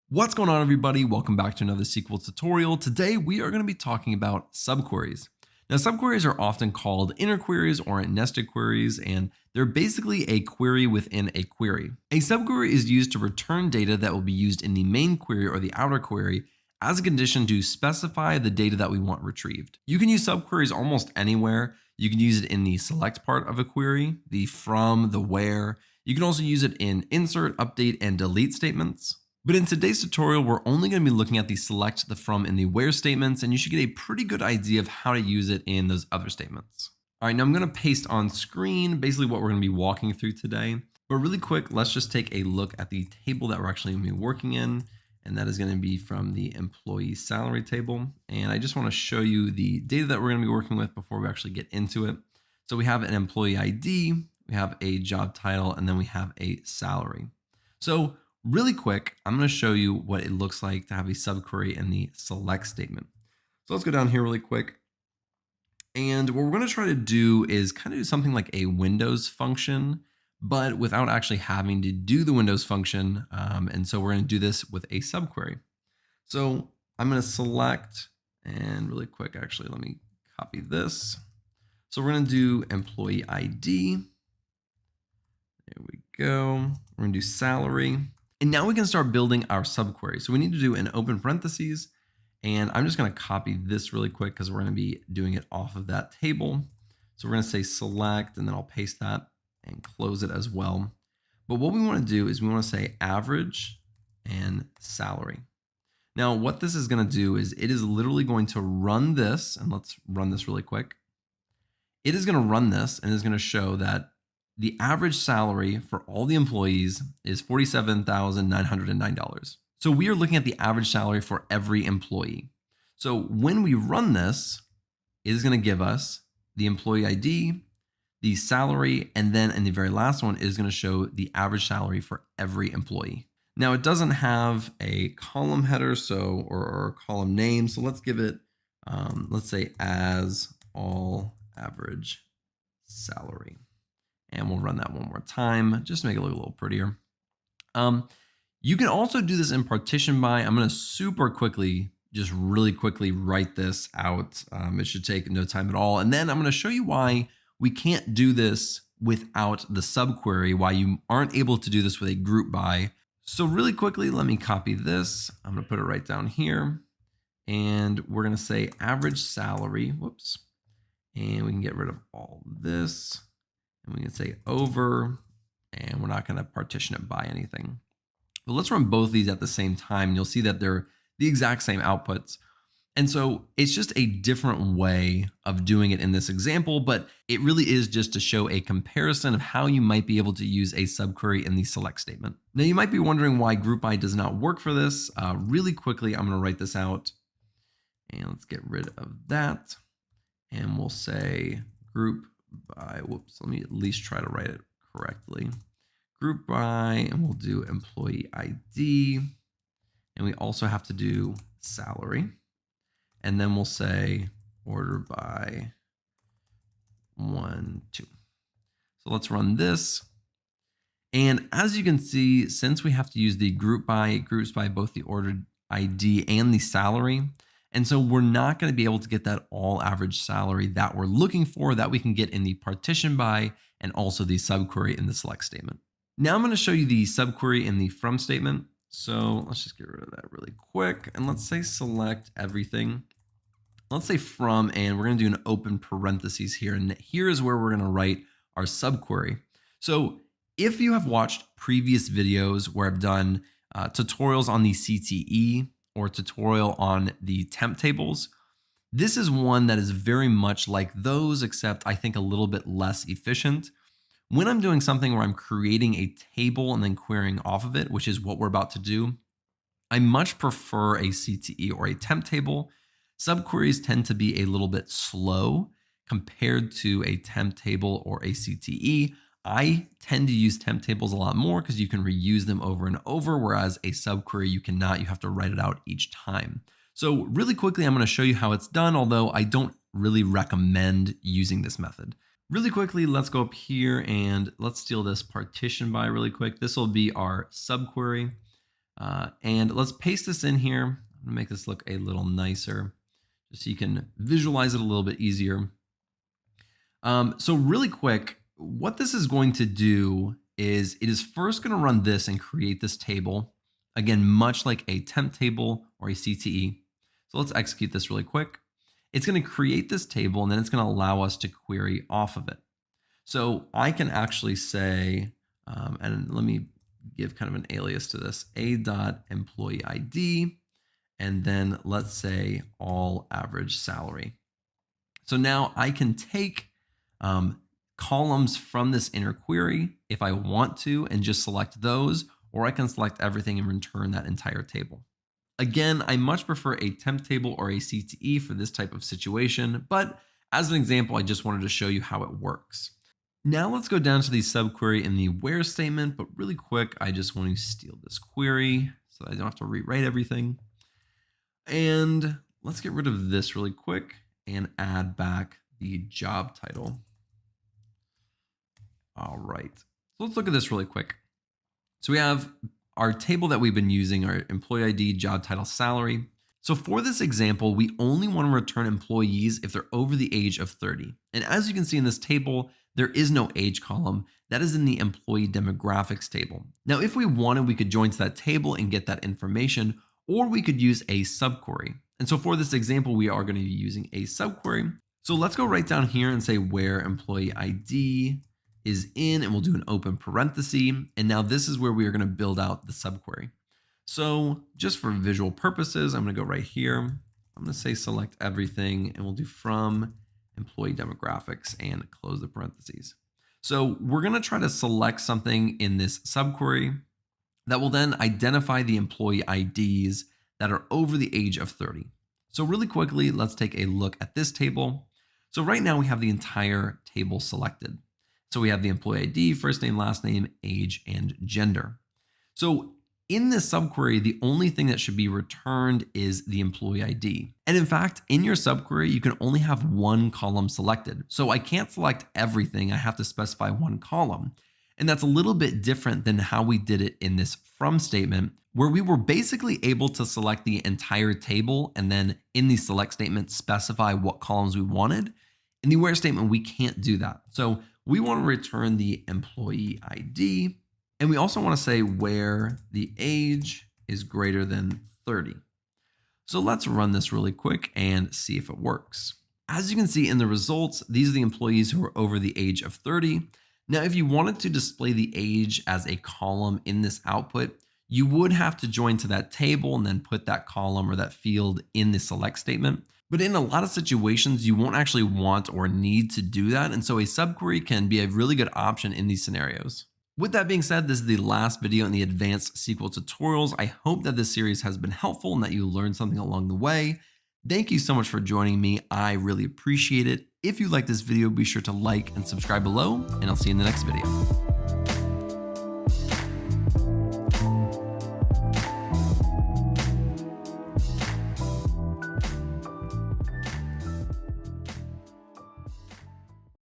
What's going on, everybody? Welcome back to another SQL tutorial. Today, we are going to be talking about subqueries. Now, subqueries are often called inner queries or nested queries, and they're basically a query within a query. A subquery is used to return data that will be used in the main query or the outer query as a condition to specify the data that we want retrieved. You can use subqueries almost anywhere. You can use it in the select part of a query, the from, the where. You can also use it in insert, update, and delete statements. But in today's tutorial, we're only going to be looking at the select, the from, and the where statements, and you should get a pretty good idea of how to use it in those other statements. All right, now I'm going to paste on screen basically what we're going to be walking through today. But really quick, let's just take a look at the table that we're actually going to be working in, and that is going to be from the employee salary table. And I just want to show you the data that we're going to be working with before we actually get into it. So we have an employee ID, we have a job title, and then we have a salary. So really quick, I'm going to show you what it looks like to have a subquery in the select statement. So let's go down here really quick. And what we're going to try to do is kind of do something like a Windows function, but without actually having to do the Windows function. And so we're going to do this with a subquery. So I'm going to select, and really quick, actually, let me copy this. So we're going to do employee ID. There we go. We're going to do salary. And now we can start building our subquery. So we need to do an open parentheses, and I'm just going to copy this really quick because we're going to be doing it off of that table. So we're going to say select, and then I'll paste that and close it as well. But what we want to do is we want to say average and salary. Now, what this is going to do is it is literally going to run this, and let's run this really quick. It is going to run this and is going to show that the average salary for all the employees is $47,909. So we are looking at the average salary for every employee. So when we run this, it is going to give us the employee ID, the salary, and then in the very last one, it is going to show the average salary for every employee. Now it doesn't have a column header, or a column name. So let's give it, let's say as all average salary. And we'll run that one more time just to make it look a little prettier. You can also do this in partition by. I'm going to really quickly write this out. It should take no time at all. And then I'm going to show you why we can't do this without the subquery, why you aren't able to do this with a group by. So really quickly, let me copy this. I'm going to put it right down here. And we're going to say average salary. Whoops. And we can get rid of all this. And we can say over, and we're not going to partition it by anything. But let's run both of these at the same time. You'll see that they're the exact same outputs. And so it's just a different way of doing it in this example, but it really is just to show a comparison of how you might be able to use a subquery in the select statement. Now you might be wondering why group by does not work for this. Really quickly, I'm going to write this out, and let's get rid of that. And we'll say group by, whoops, let me at least try to write it correctly. Group by, and we'll do employee ID. And we also have to do salary. And then we'll say order by 1, 2. So let's run this. And as you can see, since we have to use the group by, it groups by both the ordered ID and the salary. And so we're not going to be able to get that all average salary that we're looking for that we can get in the partition by and also the subquery in the select statement. Now I'm going to show you the subquery in the from statement. So let's just get rid of that really quick. And let's say select everything. Let's say from, and we're going to do an open parentheses here. And here is where we're going to write our subquery. So if you have watched previous videos where I've done tutorials on the CTE, or tutorial on the temp tables, this is one that is very much like those, except I think a little bit less efficient. When I'm doing something where I'm creating a table and then querying off of it, which is what we're about to do, I much prefer a CTE or a temp table. Subqueries tend to be a little bit slow compared to a temp table or a CTE. I tend to use temp tables a lot more because you can reuse them over and over, whereas a subquery you cannot. You have to write it out each time. So really quickly, I'm going to show you how it's done, although I don't really recommend using this method. Really quickly, let's go up here and let's steal this partition by really quick. This will be our subquery. And let's paste this in here. I'm gonna make this look a little nicer just so you can visualize it a little bit easier. So really quick, what this is going to do is it is first going to run this and create this table. Again, much like a temp table or a CTE. So let's execute this really quick. It's going to create this table and then it's going to allow us to query off of it. So I can actually say, and let me give kind of an alias to this, a.employee ID, and then let's say all average salary. So now I can take columns from this inner query if I want to and just select those, or I can select everything and return that entire table. Again, I much prefer a temp table or a CTE for this type of situation, but as an example, I just wanted to show you how it works. Now let's go down to the subquery in the where statement, but really quick, I just want to steal this query so that I don't have to rewrite everything. And let's get rid of this really quick and add back the job title. All right, so let's look at this really quick. So we have our table that we've been using, our employee ID, job title, salary. So for this example, we only want to return employees if they're over the age of 30. And as you can see in this table, there is no age column. That is in the employee demographics table. Now, if we wanted, we could join to that table and get that information, or we could use a subquery. And so for this example, we are going to be using a subquery. So let's go right down here and say where employee ID is in, and we'll do an open parenthesis. And now this is where we are going to build out the subquery. So just for visual purposes, I'm going to go right here. I'm going to say select everything, and we'll do from employee demographics and close the parentheses. So we're going to try to select something in this subquery that will then identify the employee IDs that are over the age of 30. So really quickly, let's take a look at this table. So right now we have the entire table selected. So we have the employee ID, first name, last name, age, and gender. So in this subquery, the only thing that should be returned is the employee ID. And in fact, in your subquery, you can only have one column selected. So I can't select everything. I have to specify one column. And that's a little bit different than how we did it in this from statement, where we were basically able to select the entire table and then in the select statement specify what columns we wanted. In the where statement, we can't do that. So we want to return the employee ID, and we also want to say where the age is greater than 30. So let's run this really quick and see if it works. As you can see in the results, these are the employees who are over the age of 30. Now, if you wanted to display the age as a column in this output, you would have to join to that table and then put that column or that field in the select statement. But in a lot of situations, you won't actually want or need to do that. And so a subquery can be a really good option in these scenarios. With that being said, this is the last video in the Advanced SQL tutorials. I hope that this series has been helpful and that you learned something along the way. Thank you so much for joining me. I really appreciate it. If you like this video, be sure to like and subscribe below, and I'll see you in the next video.